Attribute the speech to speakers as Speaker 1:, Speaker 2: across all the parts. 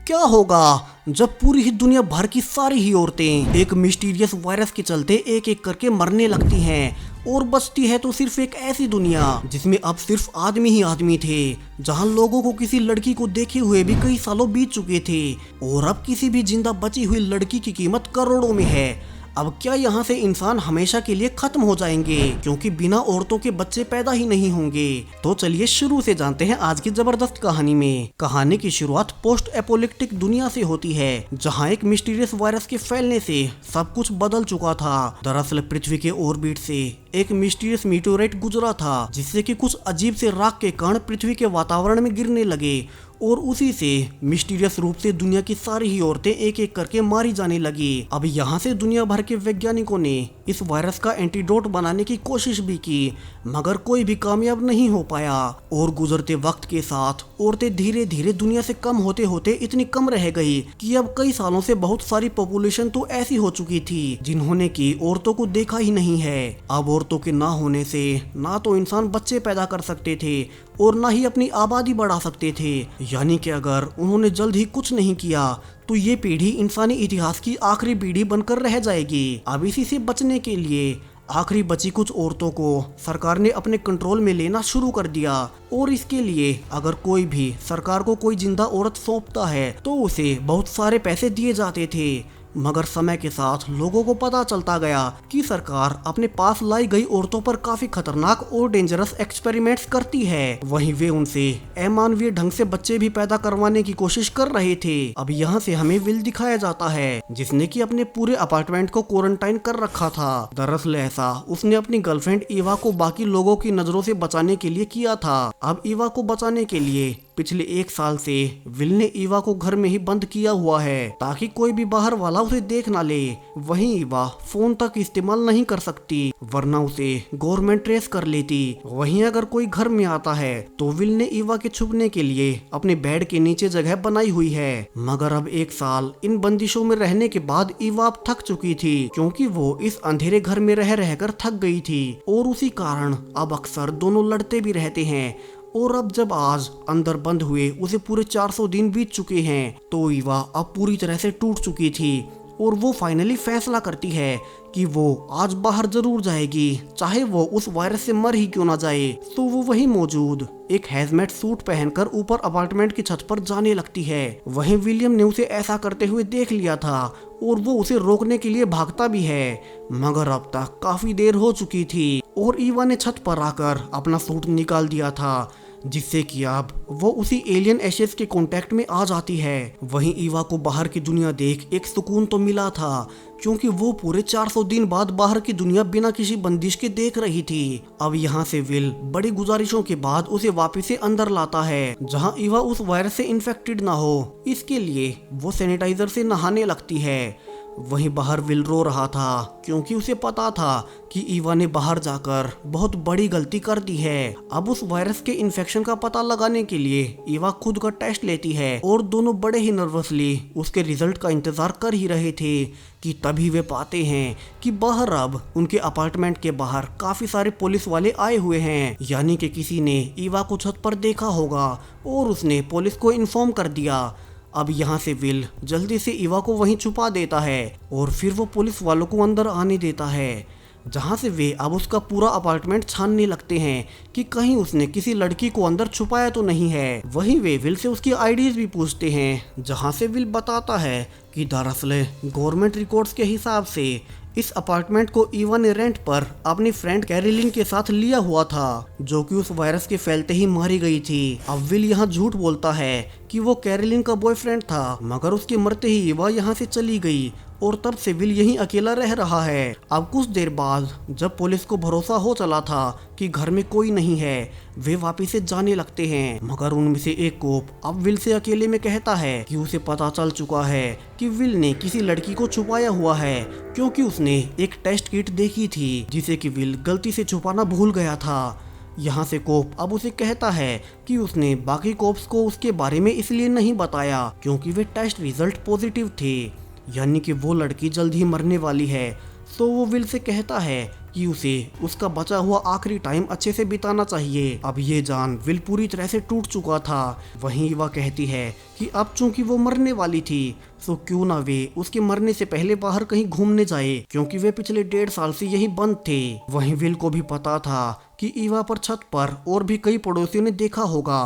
Speaker 1: क्या होगा जब पूरी ही दुनिया भर की सारी ही औरतें एक मिस्टीरियस वायरस के चलते एक एक करके मरने लगती हैं और बचती है तो सिर्फ एक ऐसी दुनिया जिसमें अब सिर्फ आदमी ही आदमी थे, जहां लोगों को किसी लड़की को देखे हुए भी कई सालों बीत चुके थे और अब किसी भी जिंदा बची हुई लड़की की कीमत करोड़ों में है। अब क्या यहाँ से इंसान हमेशा के लिए खत्म हो जाएंगे क्योंकि बिना औरतों के बच्चे पैदा ही नहीं होंगे? तो चलिए शुरू से जानते हैं आज की जबरदस्त कहानी में। कहानी की शुरुआत पोस्ट एपोलिप्टिक दुनिया से होती है, जहाँ एक मिस्टीरियस वायरस के फैलने से सब कुछ बदल चुका था। दरअसल पृथ्वी के ऑर्बिट से एक मिस्टीरियस मीटोराइट गुजरा था, जिससे कि कुछ अजीब से राख के कण पृथ्वी के वातावरण में गिरने लगे और उसी से मिस्टीरियस रूप से दुनिया की सारी ही औरतें एक एक करके मारी जाने लगी। अब यहाँ से दुनिया भर के वैज्ञानिकों ने इस वायरस का एंटीडोट बनाने की कोशिश भी की, मगर कोई भी कामयाब नहीं हो पाया और गुजरते वक्त के साथ औरतें धीरे धीरे दुनिया से कम होते होते इतनी कम रह गई कि अब कई सालों से बहुत सारी पॉपुलेशन तो ऐसी हो चुकी थी जिन्होंने की औरतों को देखा ही नहीं है। अब औरतों के ना होने से ना तो इंसान बच्चे पैदा कर सकते थे और ना ही अपनी आबादी बढ़ा सकते थे, यानी कि अगर उन्होंने जल्द ही कुछ नहीं किया तो ये पीढ़ी इंसानी इतिहास की आखिरी पीढ़ी बनकर रह जाएगी। अब इसी से बचने के लिए आखिरी बची कुछ औरतों को सरकार ने अपने कंट्रोल में लेना शुरू कर दिया और इसके लिए अगर कोई भी सरकार को कोई जिंदा औरत सौंपता है तो उसे बहुत सारे पैसे दिए जाते थे। मगर समय के साथ लोगों को पता चलता गया कि सरकार अपने पास लाई गई औरतों पर काफी खतरनाक और डेंजरस एक्सपेरिमेंट्स करती है। वहीं वे उनसे अमानवीय ढंग से बच्चे भी पैदा करवाने की कोशिश कर रहे थे। अब यहाँ से हमें विल दिखाया जाता है, जिसने कि अपने पूरे अपार्टमेंट को क्वारंटाइन कर रखा था। दरअसल ऐसा उसने अपनी गर्लफ्रेंड ईवा को बाकी लोगों की नजरों से बचाने के लिए किया था। अब ईवा को बचाने के लिए पिछले 1 साल से विल ने ईवा को घर में ही बंद किया हुआ है ताकि कोई भी बाहर वाला उसे देख ना ले। वहीं ईवा फोन तक इस्तेमाल नहीं कर सकती, वरना उसे गवर्नमेंट ट्रेस कर लेती। वहीं अगर कोई घर में आता है तो विल ने ईवा के छुपने के लिए अपने बेड के नीचे जगह बनाई हुई है। मगर अब 1 साल इन बंदिशों में रहने के बाद ईवा अब थक चुकी थी, क्योंकि वो इस अंधेरे घर में रह रहकर थक गई थी और उसी कारण अब अक्सर दोनों लड़ते भी रहते हैं। और अब जब आज अंदर बंद हुए उसे पूरे 400 दिन बीत चुके हैं तो ईवा अब पूरी तरह से टूट चुकी थी और वो फाइनली फैसला करती है कि वो आज बाहर जरूर जाएगी, चाहे वो उस वायरस से मर ही क्यों ना जाए। तो वो वहीं मौजूद एक हैजमेट सूट पहनकर ऊपर अपार्टमेंट की छत पर जाने लगती है। वहीं विलियम ने उसे ऐसा करते हुए देख लिया था और वो उसे रोकने के लिए भागता भी है, मगर अब तक काफी देर हो चुकी थी और ईवा ने छत पर आकर अपना सूट निकाल दिया था, जिससे कि अब वो उसी एलियन एशेस के कांटेक्ट में आ जाती है। वहीं ईवा को बाहर की दुनिया देख एक सुकून तो मिला था, क्योंकि वो पूरे 400 दिन बाद बाहर की दुनिया बिना किसी बंदिश के देख रही थी। अब यहाँ से विल बड़ी गुजारिशों के बाद उसे वापस से अंदर लाता है, जहाँ ईवा उस वायरस से इन्फेक्टेड ना हो। इसके लिए वो सैनिटाइजर से नहाने लगती है। वहीं बाहर विल रो रहा था, क्योंकि उसे पता था कि ईवा ने बाहर जाकर बहुत बड़ी गलती कर दी है। अब उस वायरस के इन्फेक्शन का पता लगाने के लिए ईवा खुद का टेस्ट लेती है और दोनों बड़े ही नर्वसली उसके रिजल्ट का इंतजार कर ही रहे थे कि तभी वे पाते हैं कि बाहर अब उनके अपार्टमेंट के बाहर काफी सारे पुलिस वाले आए हुए हैं। यानी कि किसी ने ईवा को छत पर देखा होगा और उसने पुलिस को इन्फॉर्म कर दिया। अब यहाँ से विल जल्दी से ईवा को वहीं छुपा देता है और फिर वो पुलिस वालों को अंदर आने देता है, जहाँ से वे अब उसका पूरा अपार्टमेंट छानने लगते हैं कि कहीं उसने किसी लड़की को अंदर छुपाया तो नहीं है। वहीं वे विल से उसकी आईडीज भी पूछते हैं, जहाँ से विल बताता है कि दरअसल गवर्नमेंट रिकॉर्ड्स के हिसाब से इस अपार्टमेंट को ईवा ने रेंट पर अपनी फ्रेंड कैरोलिन के साथ लिया हुआ था, जो कि उस वायरस के फैलते ही मारी गई थी। अब विल यहाँ झूठ बोलता है कि वो कैरोलिन का बॉयफ्रेंड था, मगर उसके मरते ही ईवा यहाँ से चली गई और तब से विल यहीं अकेला रह रहा है। अब कुछ देर बाद जब पुलिस को भरोसा हो चला था कि घर में कोई नहीं है, वे वापिस से जाने लगते हैं। मगर उनमें से एक कोप अब विल से अकेले में कहता है कि उसे पता चल चुका है कि विल ने किसी लड़की को छुपाया हुआ है, क्योंकि उसने एक टेस्ट किट देखी थी जिसे कि विल गलती से छुपाना भूल गया था। यहाँ से कोप अब उसे कहता है कि उसने बाकी कोप्स को उसके बारे में इसलिए नहीं बताया क्योंकि वे टेस्ट रिजल्ट पॉजिटिव थे, यानी कि वो लड़की जल्द ही मरने वाली है। तो वो विल से कहता है कि उसे उसका बचा हुआ आखिरी टाइम अच्छे से बिताना चाहिए। अब ये जान विल पूरी तरह से टूट चुका था। वहीं ईवा कहती है कि अब चूंकि वो मरने वाली थी तो क्यों ना वे उसके मरने से पहले बाहर कहीं घूमने जाए, क्योंकि वे पिछले 1.5 साल से यही बंद थे। वहीं विल को भी पता था कि ईवा पर छत पर और भी कई पड़ोसियों ने देखा होगा,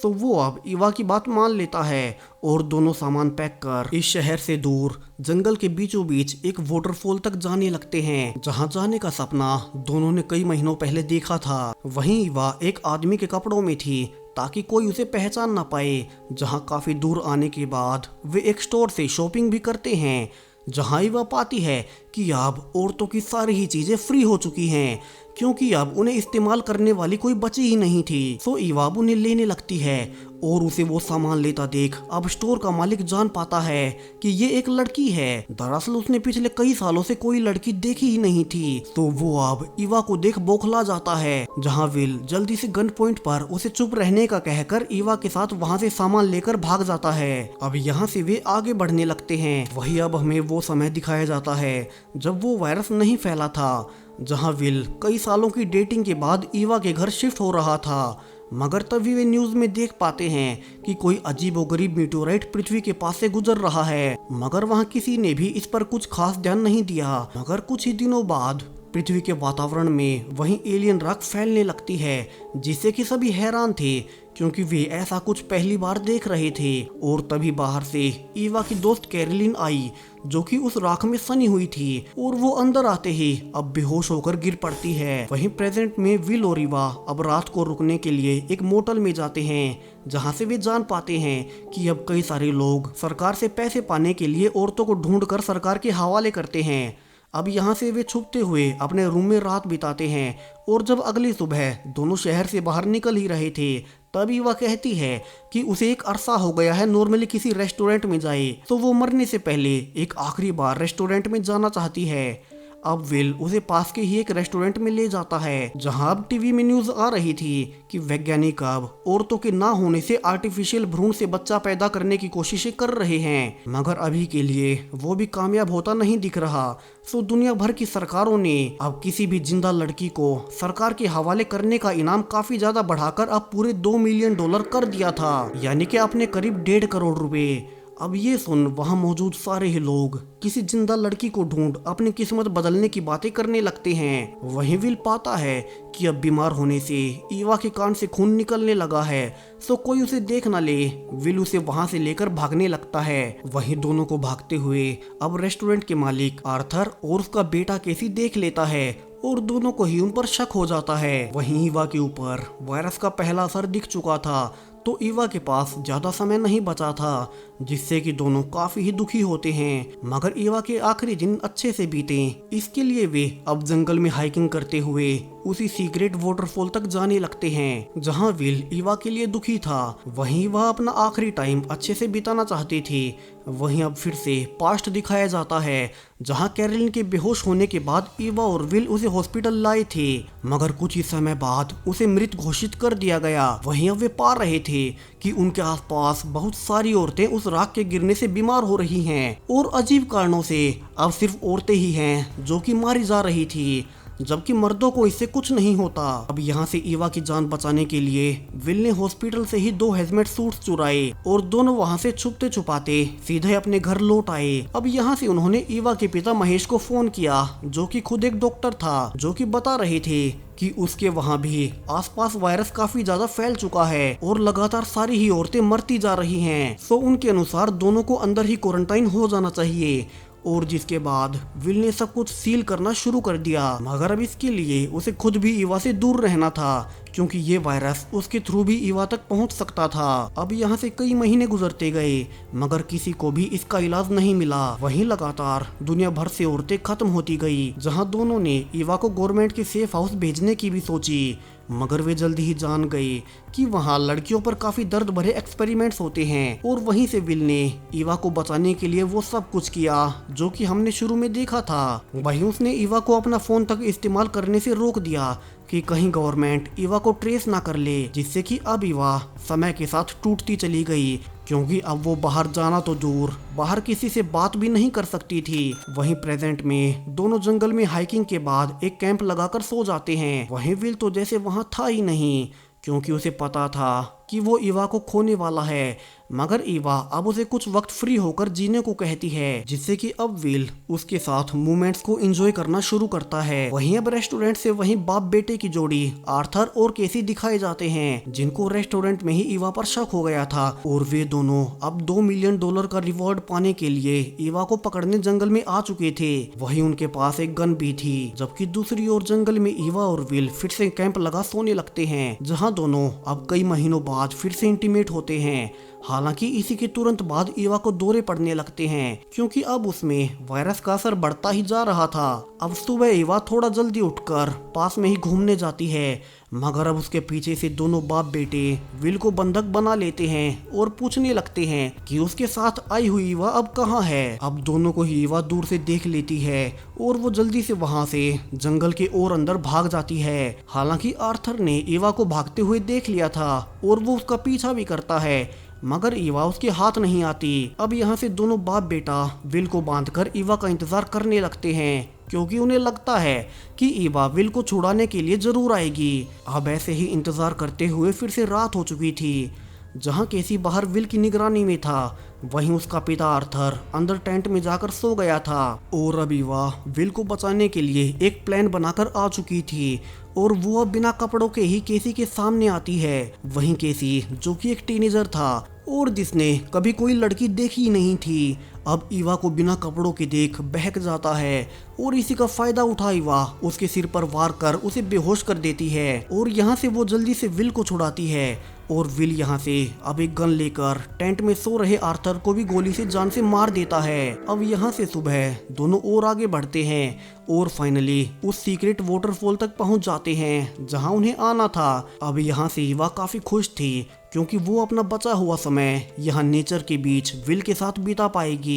Speaker 1: तो वो अब ईवा की बात मान लेता है और दोनों सामान पैक कर इस शहर से दूर जंगल के बीचों बीच एक वाटरफॉल तक जाने लगते हैं, जहां जाने का सपना दोनों ने कई महीनों पहले देखा था। वहीं ईवा एक आदमी के कपड़ों में थी ताकि कोई उसे पहचान ना पाए। जहां काफी दूर आने के बाद वे एक स्टोर से शॉपिंग भी करते हैं, जहां ईवा पाती है कि अब औरतों की सारी ही चीजें फ्री हो चुकी हैं, क्योंकि अब उन्हें इस्तेमाल करने वाली कोई बची ही नहीं थी। तो ईवा अब उन्हें लेने लगती है और उसे वो सामान लेता देख अब स्टोर का मालिक जान पाता है कि ये एक लड़की है। दरअसल उसने पिछले कई सालों से कोई लड़की देखी ही नहीं थी। तो वो अब ईवा को देख बौखला जाता है, जहां विल जल्दी से गन पॉइंट पर उसे चुप रहने का कहकर ईवा के साथ वहां से सामान लेकर भाग जाता है। अब यहाँ से वे आगे बढ़ने लगते हैं। वही अब हमें वो समय दिखाया जाता है जब वो वायरस नहीं फैला था, जहां विल कई सालों की डेटिंग के बाद ईवा के घर शिफ्ट हो रहा था। मगर तभी वे न्यूज में देख पाते हैं कि कोई अजीबोगरीब मीटोराइट पृथ्वी के पास से गुजर रहा है, मगर वहां किसी ने भी इस पर कुछ खास ध्यान नहीं दिया। मगर कुछ ही दिनों बाद पृथ्वी के वातावरण में वहीं एलियन रॉक फैलने लगती है, जिससे कि सभी हैरान थे, क्योंकि वे ऐसा कुछ पहली बार देख रहे थे। और तभी बाहर से ईवा की दोस्त कैरोलिन आई, जो कि उस राख में सनी हुई थी, और वो अंदर आते ही अब बेहोश होकर गिर पड़ती है। वहीं प्रेजेंट में विल और ईवा अब रात को रुकने के लिए एक मोटल में जाते हैं, जहां से वे जान पाते हैं कि अब कई सारे लोग सरकार से पैसे पाने के लिए औरतों को ढूंढकर सरकार के हवाले करते हैं। अब यहाँ से वे छुपते हुए अपने रूम में रात बिताते हैं, और जब अगली सुबह दोनों शहर से बाहर निकल ही रहे थे, तभी वह कहती है कि उसे एक अरसा हो गया है नॉर्मली किसी रेस्टोरेंट में जाए, तो वो मरने से पहले एक आखिरी बार रेस्टोरेंट में जाना चाहती है। अब विल उसे पास के ही एक रेस्टोरेंट में ले जाता है, जहां अब टीवी में न्यूज आ रही थी कि वैज्ञानिक अब औरतों के ना होने से आर्टिफिशियल भ्रूण से बच्चा पैदा करने की कोशिशें कर रहे हैं, मगर अभी के लिए वो भी कामयाब होता नहीं दिख रहा। तो दुनिया भर की सरकारों ने अब किसी भी जिंदा लड़की को सरकार के हवाले करने का इनाम काफी ज्यादा बढ़ाकर अब पूरे $2 मिलियन कर दिया था, यानी कि अपने करीब 1.5 करोड़ रुपए। अब ये सुन वहाँ मौजूद सारे ही लोग किसी जिंदा लड़की को ढूंढ अपनी किस्मत बदलने की बातें करने लगते हैं। वहीं विल पाता है कि अब बीमार होने से ईवा के कान से खून निकलने लगा है, तो कोई उसे देख न ले। विल उसे वहाँ से लेकर भागने लगता है। वहीं दोनों को भागते हुए अब रेस्टोरेंट के मालिक आर्थर और उसका बेटा केसी देख लेता है, और दोनों को ही उन पर शक हो जाता है। वहीं ईवा के ऊपर वायरस का पहला असर दिख चुका था, तो ईवा के पास ज्यादा समय नहीं बचा था, जिससे कि दोनों काफी ही दुखी होते हैं। मगर ईवा के आखिरी दिन अच्छे से बीते, इसके लिए वे अब जंगल में हाइकिंग करते हुए उसी सीक्रेट वाटरफॉल तक जाने लगते हैं, जहां विल ईवा के लिए दुखी था। वहीं वह अपना आखिरी टाइम अच्छे से बिताना चाहती थी। वहीं अब फिर से पास्ट दिखाया जाता है, जहां कैरोलिन के बेहोश होने के बाद ईवा और विल उसे हॉस्पिटल लाए थे, मगर कुछ ही समय बाद उसे मृत घोषित कर दिया गया। वहीं अब वे पा रहे थे कि उनके आसपास बहुत सारी औरतें उस राख के गिरने से बीमार हो रही हैं, और अजीब कारणों से अब सिर्फ औरतें ही हैं जो कि मारी जा रही थी, जबकि मर्दों को इससे कुछ नहीं होता। अब यहाँ से ईवा की जान बचाने के लिए विल ने हॉस्पिटल से ही 2 हेजमेट सूट्स चुराए, और दोनों वहाँ से छुपते छुपाते सीधे अपने घर लौट आए। अब यहाँ से उन्होंने ईवा के पिता महेश को फोन किया, जो कि खुद एक डॉक्टर था, जो कि बता रहे थे कि उसके वहाँ भी आसपास वायरस काफी ज्यादा फैल चुका है और लगातार सारी ही औरतें मरती जा रही हैं। तो उनके अनुसार दोनों को अंदर ही क्वारंटाइन हो जाना चाहिए, और जिसके बाद विल ने सब कुछ सील करना शुरू कर दिया। मगर अब इसके लिए उसे खुद भी ईवा से दूर रहना था, क्योंकि ये वायरस उसके थ्रू भी ईवा तक पहुंच सकता था। अब यहाँ से कई महीने गुजरते गए, मगर किसी को भी इसका इलाज नहीं मिला। वहीं लगातार दुनिया भर से औरतें खत्म होती गई, जहाँ दोनों ने ईवा को गवर्नमेंट के सेफ हाउस भेजने की भी सोची, मगर वे जल्दी ही जान गए कि वहाँ लड़कियों पर काफी दर्द भरे एक्सपेरिमेंट्स होते हैं। और वहीं से विल ने ईवा को बचाने के लिए वो सब कुछ किया जो कि हमने शुरू में देखा था। वहीं उसने ईवा को अपना फोन तक इस्तेमाल करने से रोक दिया कि कहीं गवर्नमेंट ईवा को ट्रेस ना कर ले, जिससे कि अब ईवा समय के साथ टूटती चली गई। क्योंकि अब वो बाहर जाना तो दूर, बाहर किसी से बात भी नहीं कर सकती थी। वहीं प्रेजेंट में दोनों जंगल में हाइकिंग के बाद एक कैंप लगाकर सो जाते हैं। वहीं विल तो जैसे वहां था ही नहीं, क्योंकि उसे पता था कि वो ईवा को खोने वाला है। मगर ईवा अब उसे कुछ वक्त फ्री होकर जीने को कहती है, जिससे कि अब विल उसके साथ मोमेंट्स को एंजॉय करना शुरू करता है। वहीं अब रेस्टोरेंट से वहीं बाप बेटे की जोड़ी आर्थर और केसी दिखाए जाते हैं, जिनको रेस्टोरेंट में ही ईवा पर शक हो गया था। और वे दोनों अब $2 मिलियन का रिवॉर्ड पाने के लिए ईवा को पकड़ने जंगल में आ चुके थे। वहीं उनके पास एक गन भी थी। जबकि दूसरी ओर जंगल में ईवा और विल फिर से कैंप लगा सोने लगते हैं, जहाँ दोनों अब कई महीनों बाद फिर से इंटीमेट होते हैं। हालांकि इसी के तुरंत बाद ईवा को दौरे पड़ने लगते हैं, क्योंकि अब उसमें वायरस का असर बढ़ता ही जा रहा था। अब सुबह ईवा थोड़ा जल्दी उठकर पास में ही घूमने जाती है, मगर अब उसके पीछे से दोनों बाप बेटे विल को बंधक बना लेते हैं और पूछने लगते हैं कि उसके साथ आई हुई ईवा अब कहाँ है। अब दोनों को ही ईवा दूर से देख लेती है और वो जल्दी से वहां से जंगल के और अंदर भाग जाती है। हालांकि आर्थर ने ईवा को भागते हुए देख लिया था और वो उसका पीछा भी करता है, मगर ईवा उसके हाथ नहीं आती। अब यहाँ से दोनों बाप बेटा विल को बांधकर ईवा का इंतजार करने लगते हैं, क्योंकि उन्हें लगता है कि ईवा विल को छुड़ाने के लिए जरूर आएगी। अब ऐसे ही इंतजार करते हुए फिर से रात हो चुकी थी। जहाँ केसी बाहर विल की निगरानी में था, वहीं उसका पिता आर्थर अंदर टेंट में जाकर सो गया था। और अब ईवा विल को बचाने के लिए एक प्लान बनाकर आ चुकी थी और वो अब बिना कपड़ों के ही केसी के सामने आती है। वहीं केसी, जो कि एक टीनेजर था और जिसने कभी कोई लड़की देखी नहीं थी, अब ईवा को बिना कपड़ों के देख बहक जाता है और इसी का फायदा उठा ईवा उसके सिर पर वार कर उसे बेहोश कर देती है। और यहाँ से वो जल्दी से विल को छुड़ाती है और विल यहाँ से अब एक गन लेकर टेंट में सो रहे आर्थर को भी गोली से जान से मार देता है। अब यहाँ से सुबह दोनों और आगे बढ़ते हैं और फाइनली उस सीक्रेट वाटरफॉल तक पहुँच जाते हैं जहाँ उन्हें आना था। अब यहाँ से ईवा काफी खुश थी, क्योंकि वो अपना बचा हुआ समय यहाँ नेचर के बीच विल के साथ बिता पाएगी।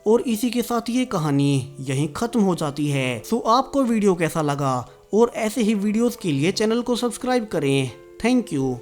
Speaker 1: और इसी के साथ ये कहानी यहीं खत्म हो जाती है। सो आपको वीडियो कैसा लगा, और ऐसे ही वीडियोस के लिए चैनल को सब्सक्राइब करें। Thank you.